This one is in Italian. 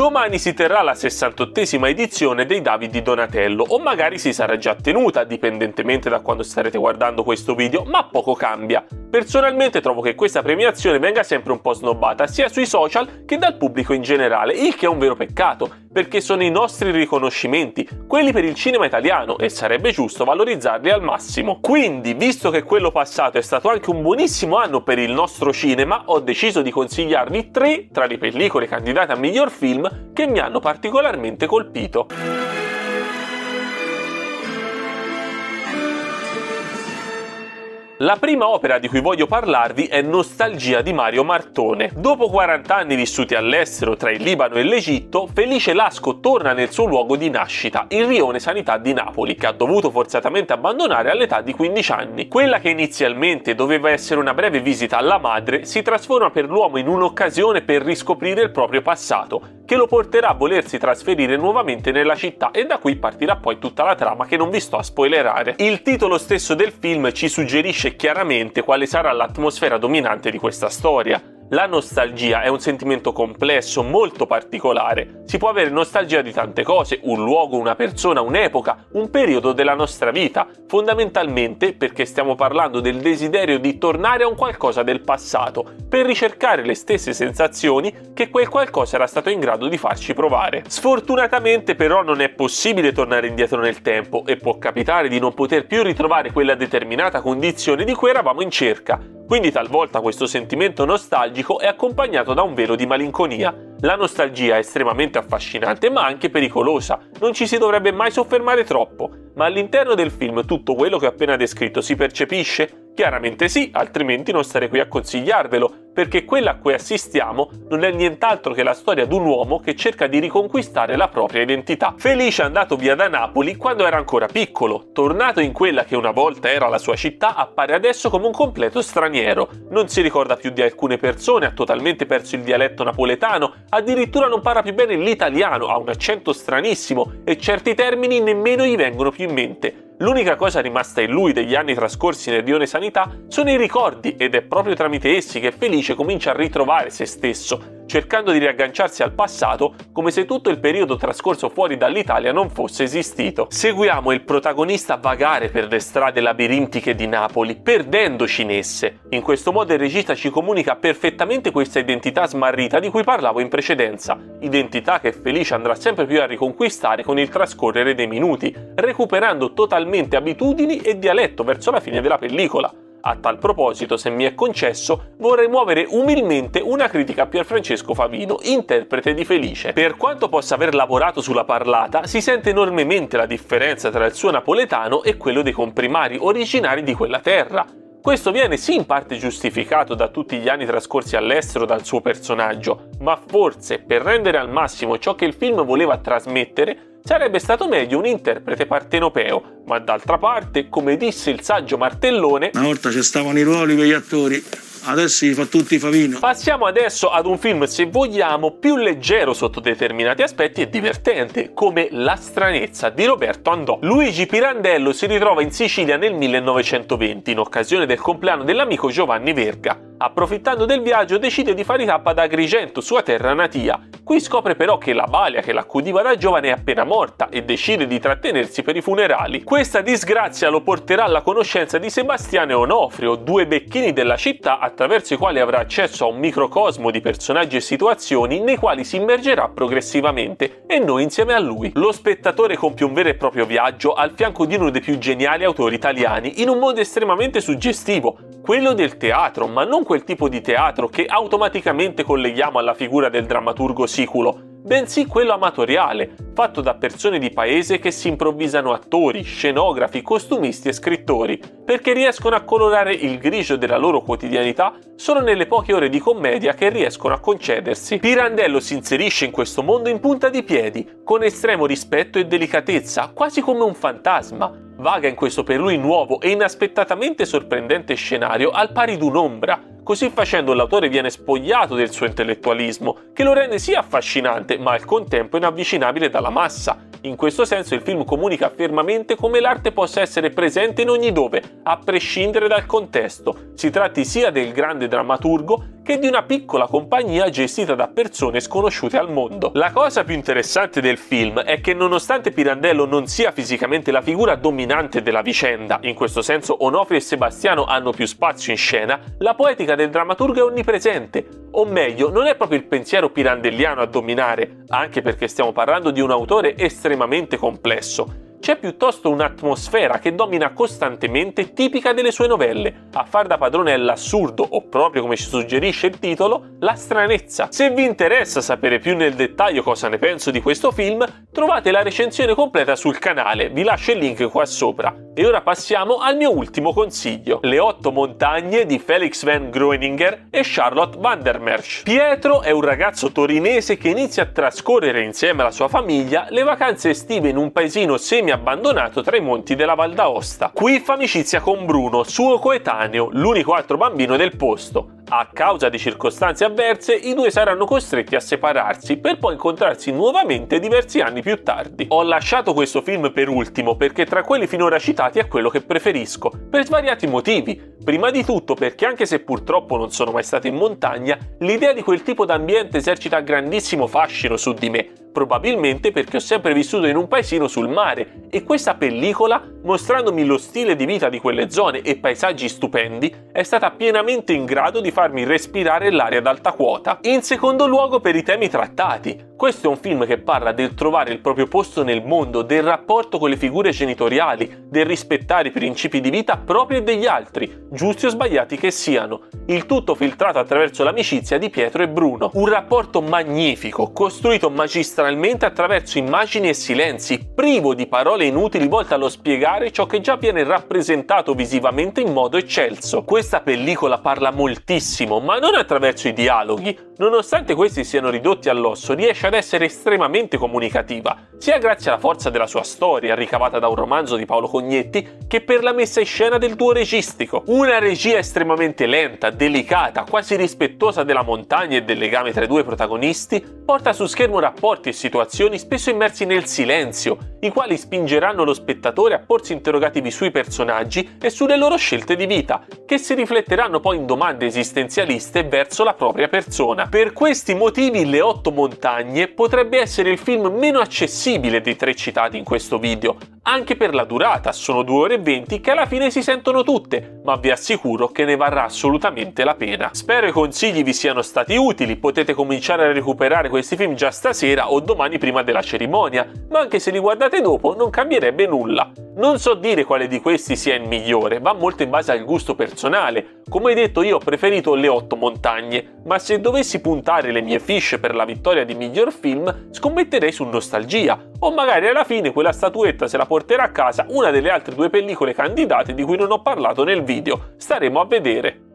Domani si terrà la 68esima edizione dei David di Donatello, o magari si sarà già tenuta, dipendentemente da quando starete guardando questo video, ma poco cambia. Personalmente trovo che questa premiazione venga sempre un po' snobbata sia sui social che dal pubblico in generale, il che è un vero peccato, perché sono i nostri riconoscimenti, quelli per il cinema italiano, e sarebbe giusto valorizzarli al massimo. Quindi, visto che quello passato è stato anche un buonissimo anno per il nostro cinema, ho deciso di consigliarvi 3 tra le pellicole candidate a miglior film che mi hanno particolarmente colpito. La prima opera di cui voglio parlarvi è Nostalgia di Mario Martone. Dopo 40 anni vissuti all'estero tra il Libano e l'Egitto, Felice Lasco torna nel suo luogo di nascita, il Rione Sanità di Napoli, che ha dovuto forzatamente abbandonare all'età di 15 anni. Quella che inizialmente doveva essere una breve visita alla madre si trasforma per l'uomo in un'occasione per riscoprire il proprio passato, che lo porterà a volersi trasferire nuovamente nella città, e da qui partirà poi tutta la trama che non vi sto a spoilerare. Il titolo stesso del film ci suggerisce chiaramente quale sarà l'atmosfera dominante di questa storia. La nostalgia è un sentimento complesso, molto particolare. Si può avere nostalgia di tante cose, un luogo, una persona, un'epoca, un periodo della nostra vita, fondamentalmente perché stiamo parlando del desiderio di tornare a un qualcosa del passato, per ricercare le stesse sensazioni che quel qualcosa era stato in grado di farci provare. Sfortunatamente però non è possibile tornare indietro nel tempo, e può capitare di non poter più ritrovare quella determinata condizione di cui eravamo in cerca. Quindi talvolta questo sentimento nostalgico è accompagnato da un velo di malinconia. La nostalgia è estremamente affascinante, ma anche pericolosa. Non ci si dovrebbe mai soffermare troppo. Ma all'interno del film tutto quello che ho appena descritto si percepisce? Chiaramente sì, altrimenti non starei qui a consigliarvelo, perché quella a cui assistiamo non è nient'altro che la storia di un uomo che cerca di riconquistare la propria identità. Felice è andato via da Napoli quando era ancora piccolo, tornato in quella che una volta era la sua città, appare adesso come un completo straniero. Non si ricorda più di alcune persone, ha totalmente perso il dialetto napoletano, addirittura non parla più bene l'italiano, ha un accento stranissimo e certi termini nemmeno gli vengono più in mente. L'unica cosa rimasta in lui degli anni trascorsi nel Rione Sanità sono i ricordi, ed è proprio tramite essi che Felice comincia a ritrovare se stesso, cercando di riagganciarsi al passato come se tutto il periodo trascorso fuori dall'Italia non fosse esistito. Seguiamo il protagonista vagare per le strade labirintiche di Napoli, perdendoci in esse. In questo modo il regista ci comunica perfettamente questa identità smarrita di cui parlavo in precedenza, identità che Felice andrà sempre più a riconquistare con il trascorrere dei minuti, recuperando totalmente abitudini e dialetto verso la fine della pellicola. A tal proposito, se mi è concesso, vorrei muovere umilmente una critica a Pierfrancesco Favino, interprete di Felice. Per quanto possa aver lavorato sulla parlata, si sente enormemente la differenza tra il suo napoletano e quello dei comprimari originari di quella terra. Questo viene sì in parte giustificato da tutti gli anni trascorsi all'estero dal suo personaggio, ma forse per rendere al massimo ciò che il film voleva trasmettere sarebbe stato meglio un interprete partenopeo, ma d'altra parte, come disse il saggio Martellone, una volta ci stavano i ruoli per gli attori, adesso li fa tutti Favino. Passiamo adesso ad un film, se vogliamo, più leggero sotto determinati aspetti e divertente, come La stranezza di Roberto Andò. Luigi Pirandello si ritrova in Sicilia nel 1920 in occasione del compleanno dell'amico Giovanni Verga. Approfittando del viaggio decide di fare tappa ad Agrigento, sua terra natia. Qui scopre però che la balia che l'accudiva da giovane è appena morta e decide di trattenersi per i funerali. Questa disgrazia lo porterà alla conoscenza di Sebastiano e Onofrio, 2 becchini della città attraverso i quali avrà accesso a un microcosmo di personaggi e situazioni nei quali si immergerà progressivamente, e noi insieme a lui. Lo spettatore compie un vero e proprio viaggio al fianco di uno dei più geniali autori italiani in un mondo estremamente suggestivo, quello del teatro, ma non quel tipo di teatro che automaticamente colleghiamo alla figura del drammaturgo siculo, bensì quello amatoriale, fatto da persone di paese che si improvvisano attori, scenografi, costumisti e scrittori, perché riescono a colorare il grigio della loro quotidianità solo nelle poche ore di commedia che riescono a concedersi. Pirandello si inserisce in questo mondo in punta di piedi, con estremo rispetto e delicatezza, quasi come un fantasma. Vaga in questo per lui nuovo e inaspettatamente sorprendente scenario al pari d'un'ombra. Così facendo l'autore viene spogliato del suo intellettualismo, che lo rende sì affascinante, ma al contempo inavvicinabile dalla massa, In questo senso il film comunica fermamente come l'arte possa essere presente in ogni dove, a prescindere dal contesto, si tratti sia del grande drammaturgo che di una piccola compagnia gestita da persone sconosciute al mondo. La cosa più interessante del film è che nonostante Pirandello non sia fisicamente la figura dominante della vicenda, in questo senso Onofrio e Sebastiano hanno più spazio in scena, la poetica del drammaturgo è onnipresente, o meglio, non è proprio il pensiero pirandelliano a dominare, anche perché stiamo parlando di un autore estremamente complesso. C'è piuttosto un'atmosfera che domina costantemente, tipica delle sue novelle. A far da padrone è l'assurdo, o proprio come ci suggerisce il titolo, la stranezza. Se vi interessa sapere più nel dettaglio cosa ne penso di questo film, trovate la recensione completa sul canale, vi lascio il link qua sopra. E ora passiamo al mio ultimo consiglio, Le 8 montagne di Felix van Groeninger e Charlotte van der Merch. Pietro è un ragazzo torinese che inizia a trascorrere insieme alla sua famiglia le vacanze estive in un paesino semi-abbandonato tra i monti della Val d'Aosta. Qui fa amicizia con Bruno, suo coetaneo, l'unico altro bambino del posto. A causa di circostanze avverse, i due saranno costretti a separarsi per poi incontrarsi nuovamente diversi anni più tardi. Ho lasciato questo film per ultimo perché tra quelli finora citati è quello che preferisco, per svariati motivi. Prima di tutto perché anche se purtroppo non sono mai stato in montagna, l'idea di quel tipo d'ambiente esercita grandissimo fascino su di me, probabilmente perché ho sempre vissuto in un paesino sul mare e questa pellicola, mostrandomi lo stile di vita di quelle zone e paesaggi stupendi, è stata pienamente in grado di farmi respirare l'aria ad alta quota. In secondo luogo per i temi trattati. Questo è un film che parla del trovare il proprio posto nel mondo, del rapporto con le figure genitoriali, del rispettare i principi di vita propri e degli altri, giusti o sbagliati che siano. Il tutto filtrato attraverso l'amicizia di Pietro e Bruno. Un rapporto magnifico, costruito magistralmente attraverso immagini e silenzi, privo di parole inutili volte allo spiegare ciò che già viene rappresentato visivamente in modo eccelso. Questa pellicola parla moltissimo, ma non attraverso i dialoghi. Nonostante questi siano ridotti all'osso, riesce ad essere estremamente comunicativa, sia grazie alla forza della sua storia, ricavata da un romanzo di Paolo Cognetti, che per la messa in scena del duo registico. Una regia estremamente lenta, delicata, quasi rispettosa della montagna e del legame tra i due protagonisti, porta su schermo rapporti e situazioni spesso immersi nel silenzio, i quali spingeranno lo spettatore a porsi interrogativi sui personaggi e sulle loro scelte di vita, che si rifletteranno poi in domande esistenzialiste verso la propria persona. Per questi motivi Le 8 montagne potrebbe essere il film meno accessibile dei tre citati in questo video, anche per la durata, sono 2 ore e 20 che alla fine si sentono tutte, ma vi assicuro che ne varrà assolutamente la pena. Spero i consigli vi siano stati utili, potete cominciare a recuperare questi film già stasera o domani prima della cerimonia, ma anche se li guardate dopo non cambierebbe nulla. Non so dire quale di questi sia il migliore, va molto in base al gusto personale. Come detto, io ho preferito Le 8 montagne, ma se dovessi puntare le mie fiche per la vittoria di miglior film, scommetterei su Nostalgia, o magari alla fine quella statuetta se la porterà a casa una delle altre 2 pellicole candidate di cui non ho parlato nel video. Staremo a vedere.